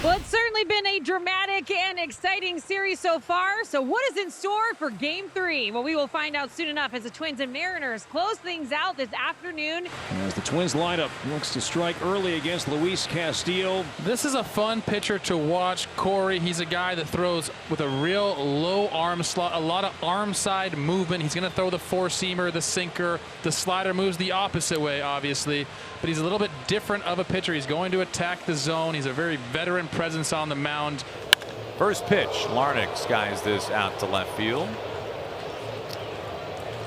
Well, it's certainly been a dramatic and exciting series so far. So what is in store for Game 3? Well, we will find out soon enough as the Twins and Mariners close things out this afternoon. As the Twins lineup looks to strike early against Luis Castillo. This is a fun pitcher to watch, Corey. He's a guy that throws with a real low arm slot, a lot of arm side movement. He's going to throw the four-seamer, the sinker. The slider moves the opposite way, obviously. But he's a little bit different of a pitcher. He's going to attack the zone. He's a very veteran presence on the mound. First pitch, Larnach skies this out to left field.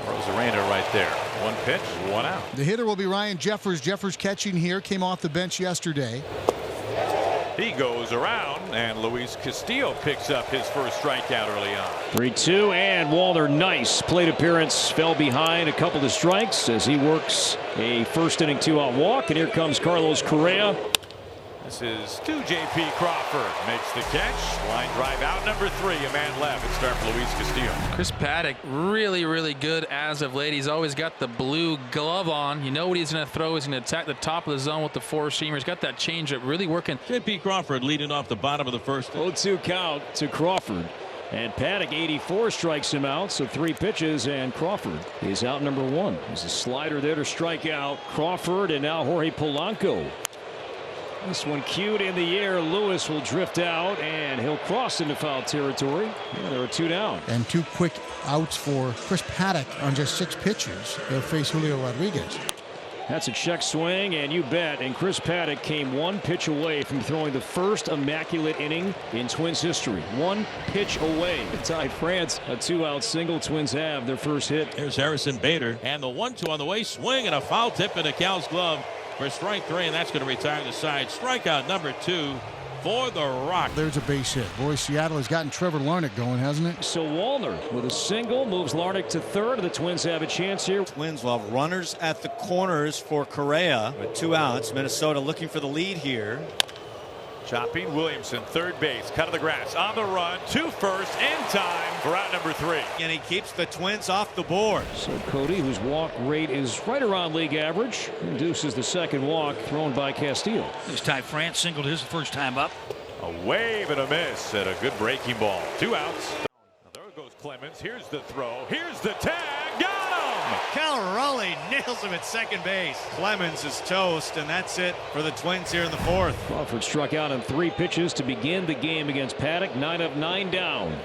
Arozarena right there. One pitch, one out. The hitter will be Ryan Jeffers. Jeffers catching here, came off the bench yesterday. He goes around, and Luis Castillo picks up his first strikeout early on. 3-2, and Walner, nice plate appearance, fell behind a couple of strikes as he works a first inning 2-out walk, and here comes Carlos Correa. This is to J.P. Crawford. Makes the catch. Line drive out number 3. A man left. It's start for Luis Castillo. Chris Paddock, really good as of late. He's always got the blue glove on. You know what he's going to throw. He's going to attack the top of the zone with the four-seamer. He's got that changeup really working. J.P. Crawford leading off the bottom of the first. 0-2 count to Crawford. And Paddock, 84, strikes him out. So 3 pitches, and Crawford is out number 1. There's a slider there to strike out Crawford, and now Jorge Polanco. This one cued in the air. Lewis will drift out, and he'll cross into foul territory. Yeah, there are 2 down. And 2 quick outs for Chris Paddock on just 6 pitches. They'll face Julio Rodriguez. That's a check swing, and you bet. And Chris Paddock came 1 pitch away from throwing the first immaculate inning in Twins history. 1 pitch away. Ty France, a 2-out single. Twins have their first hit. Here's Harrison Bader, and the 1-2 on the way. Swing and a foul tip into Cal's glove for strike 3, and that's going to retire the side. Strikeout number 2 for the Rockies. There's a base hit. Boy, Seattle has gotten Trevor Larnach going, hasn't it? So Walner with a single moves Larnach to third, and the Twins have a chance here. Twins will have runners at the corners for Correa with 2 outs. Minnesota looking for the lead here. Chopping Williamson, third base, cut of the grass, on the run, to first, in time for out number 3. And he keeps the Twins off the board. So Cody, whose walk rate is right around league average, induces the second walk thrown by Castillo. This time France singled his first time up. A wave and a miss, and a good breaking ball. 2 outs. Now there goes Clemens. Here's the throw. Here's the tag. Got him! Cal Raleigh nails him at second base. Clemens is toast, and that's it for the Twins here in the 4th. Crawford struck out on 3 pitches to begin the game against Paddock. 9 up, 9 down.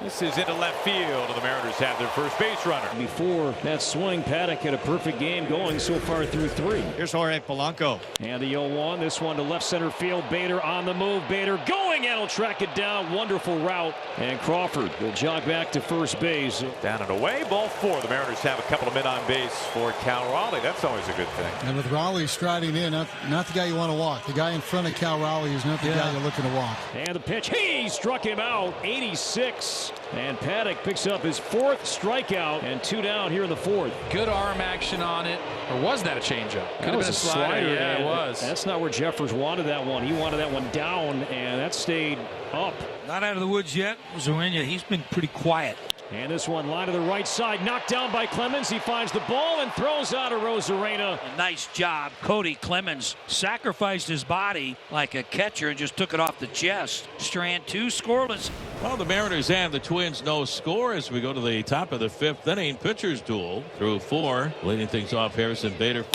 This is into left field, and the Mariners have their first base runner. Before that swing, Paddock had a perfect game going so far through 3. Here's Jorge Polanco. And the 0-1. This one to left center field. Bader on the move. Bader going, and he'll track it down. Wonderful route. And Crawford will jog back to first base. Down and away, ball 4. The Mariners have a couple of men on base for Cal Raleigh. That's always a good thing. And with Raleigh striding in, not the guy you want to walk. The guy in front of Cal Raleigh is not the guy you're looking to walk. And the pitch. He struck him out. 86. And Paddock picks up his 4th strikeout, and 2 down here in the 4th. Good arm action on it. Or was that a changeup? Could have been a slider. Yeah, it was. That's not where Jeffers wanted that one. He wanted that one down, and that stayed up. Not out of the woods yet. Arozarena, he's been pretty quiet. And this one line to the right side, knocked down by Clemens. He finds the ball and throws out Arozarena. A nice job. Cody Clemens sacrificed his body like a catcher and just took it off the chest. Strand 2 scoreless. Well, the Mariners and the Twins no score as we go to the top of the 5th inning. Pitchers duel through 4. Leading things off, Harrison Bader.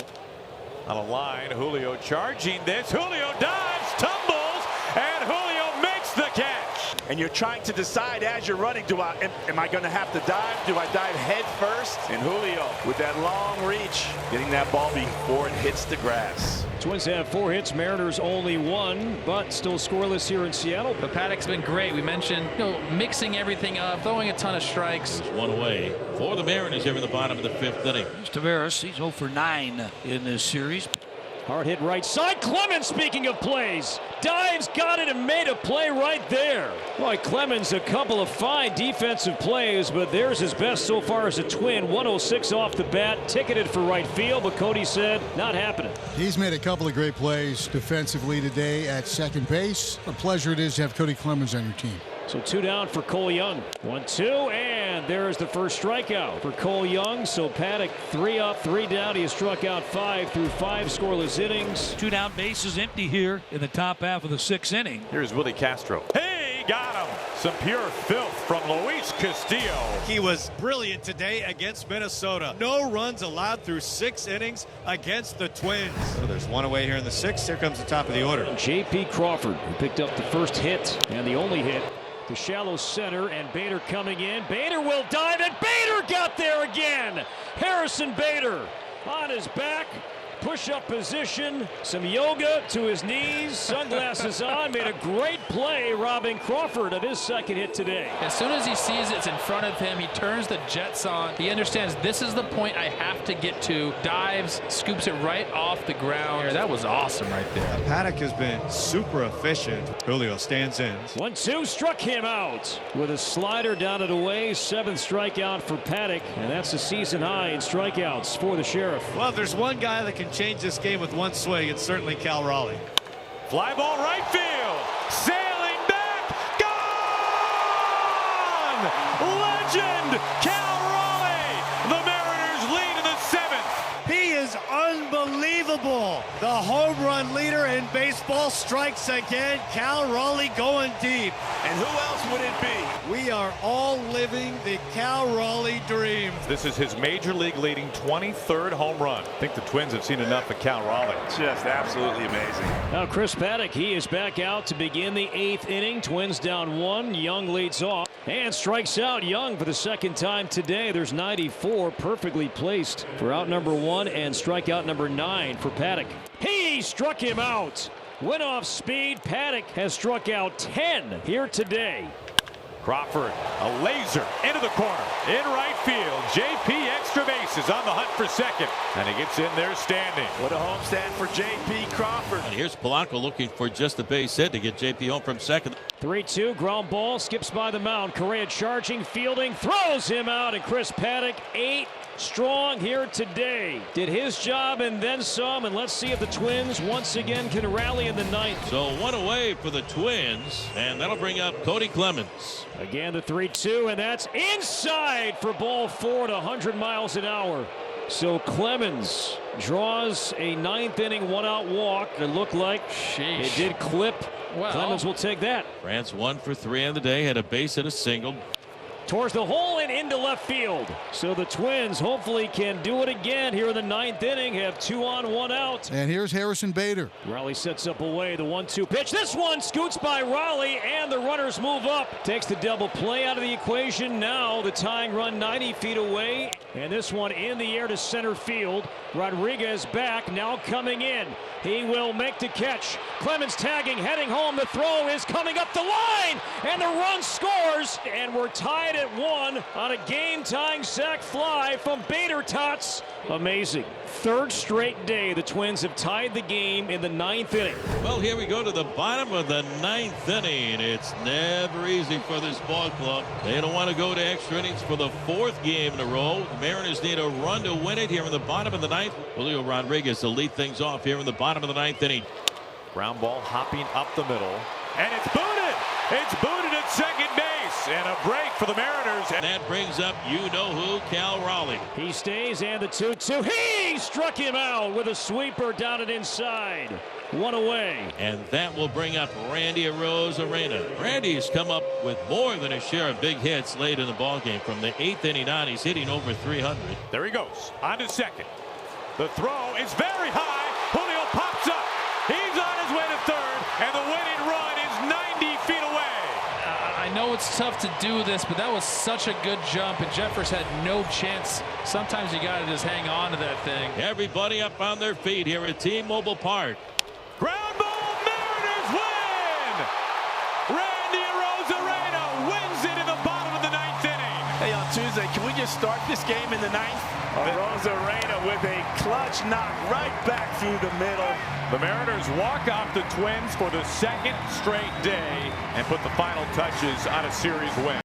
On a line, Julio charging this. Julio dives, tumbles, and Julio makes the catch. And you're trying to decide as you're running, am I going to have to dive? Do I dive head first? And Julio with that long reach, getting that ball before it hits the grass. Twins have 4 hits, Mariners only 1, but still scoreless here in Seattle. But Paddock's been great. We mentioned, mixing everything up, throwing a ton of strikes. 1 away for the Mariners here in the bottom of the 5th inning. Tavares, he's 0 for 9 in this series. Hard hit right side. Clemens, speaking of plays, dives, got it, and made a play right there. Boy, Clemens, a couple of fine defensive plays, but there's his best so far as a Twin. 106 off the bat, ticketed for right field, but Cody said not happening. He's made a couple of great plays defensively today at second base. A pleasure it is to have Cody Clemens on your team. So 2 down for Cole Young. 1-2, and And there's the first strikeout for Cole Young. So Paddock 3 up, 3 down. He has struck out 5 through 5 scoreless innings. 2 down, bases empty here in the top half of the 6th inning. Here's Willie Castro. Hey, got him. Some pure filth from Luis Castillo. He was brilliant today against Minnesota. No runs allowed through 6 innings against the Twins. So there's one away here in the 6th. Here comes the top of the order. J.P. Crawford, who picked up the first hit and the only hit. The shallow center, and Bader coming in. Bader will dive, and Bader got there again. Harrison Bader on his back. Push-up position, some yoga to his knees, sunglasses on, made a great play, robbing Crawford of his second hit today. As soon as he sees it's in front of him, he turns the jets on. He understands this is the point I have to get to. Dives, scoops it right off the ground. That was awesome right there. Paddock has been super efficient. Julio stands in. 1-2, struck him out with a slider down and away. 7th strikeout for Paddock, and that's the season high in strikeouts for the Sheriff. Well, if there's one guy that can change this game with one swing, it's certainly Cal Raleigh. Fly ball right field. Sailing back. Gone! Legend Cal Raleigh. The Mariners lead in the 7th. He is unbelievable. The home run leader in baseball strikes again. Cal Raleigh going deep. And who else would it be? We are all living the Cal Raleigh dream. This is his major league leading 23rd home run. I think the Twins have seen enough of Cal Raleigh. Just absolutely amazing. Now Chris Paddock, he is back out to begin the 8th inning. Twins down 1. Young leads off and strikes out. Young for the second time today. There's 94 perfectly placed for out number 1 and strikeout number 9 for Paddock. He struck him out. Went off speed. Paddock has struck out 10 here today. Crawford, a laser into the corner, in right field. JP extra bases on the hunt for second, and he gets in there standing. What a homestand for JP Crawford. And here's Polanco looking for just a base hit to get JP home from second. 3-2, ground ball, skips by the mound. Correa charging, fielding, throws him out, and Chris Paddock 8 strong here today. Did his job and then some, and let's see if the Twins once again can rally in the 9th. So 1 away for the Twins, and that'll bring up Cody Clemens. Again the 3-2, and that's inside for ball 4 at 100 miles an hour. So Clemens draws a 9th inning 1-out walk. It looked like it did clip. Well, Clemens will take that. France 1 for 3 on the day, had a base hit, a single. Towards the hole and into left field. So the Twins hopefully can do it again here in the 9th inning. Have 2 on, 1 out. And here's Harrison Bader. Raleigh sets up away the 1-2 pitch. This one scoots by Raleigh, and the runners move up. Takes the double play out of the equation. Now the tying run 90 feet away. And this one in the air to center field. Rodriguez back, now coming in. He will make the catch. Clemens tagging, heading home. The throw is coming up the line, and the run scores. And we're tied at 1 on a game-tying sac fly from Bader Tots. Amazing. 3rd straight day the Twins have tied the game in the 9th inning. Well, here we go to the bottom of the 9th inning. It's never easy for this ball club. They don't want to go to extra innings for the 4th game in a row. The Mariners need a run to win it here in the bottom of the 9th. Julio Rodriguez to lead things off here in the bottom of the 9th inning. Ground ball hopping up the middle, and it's booted. It's booted at second base, and a break for the Mariners. And that brings up you-know-who, Cal Raleigh. He stays, and the 2-2. He struck him out with a sweeper down and inside. 1 away. And that will bring up Randy Arozarena. Randy's come up with more than a share of big hits late in the ballgame. From the 8th inning on, he's hitting over 300. There he goes, on to second. The throw is very high. Julio pops up. He's on his way to third, and the winning run is 90 feet away. I know it's tough to do this, but that was such a good jump, and Jeffers had no chance. Sometimes you got to just hang on to that thing. Everybody up on their feet here at T-Mobile Park. Ground ball, Mariners win! Randy Arozarena wins it in the bottom of the 9th inning. Hey, on Tuesday, can we just start this game in the 9th? Arozarena with a clutch knock right back through the middle. The Mariners walk off the Twins for the 2nd straight day and put the final touches on a series win.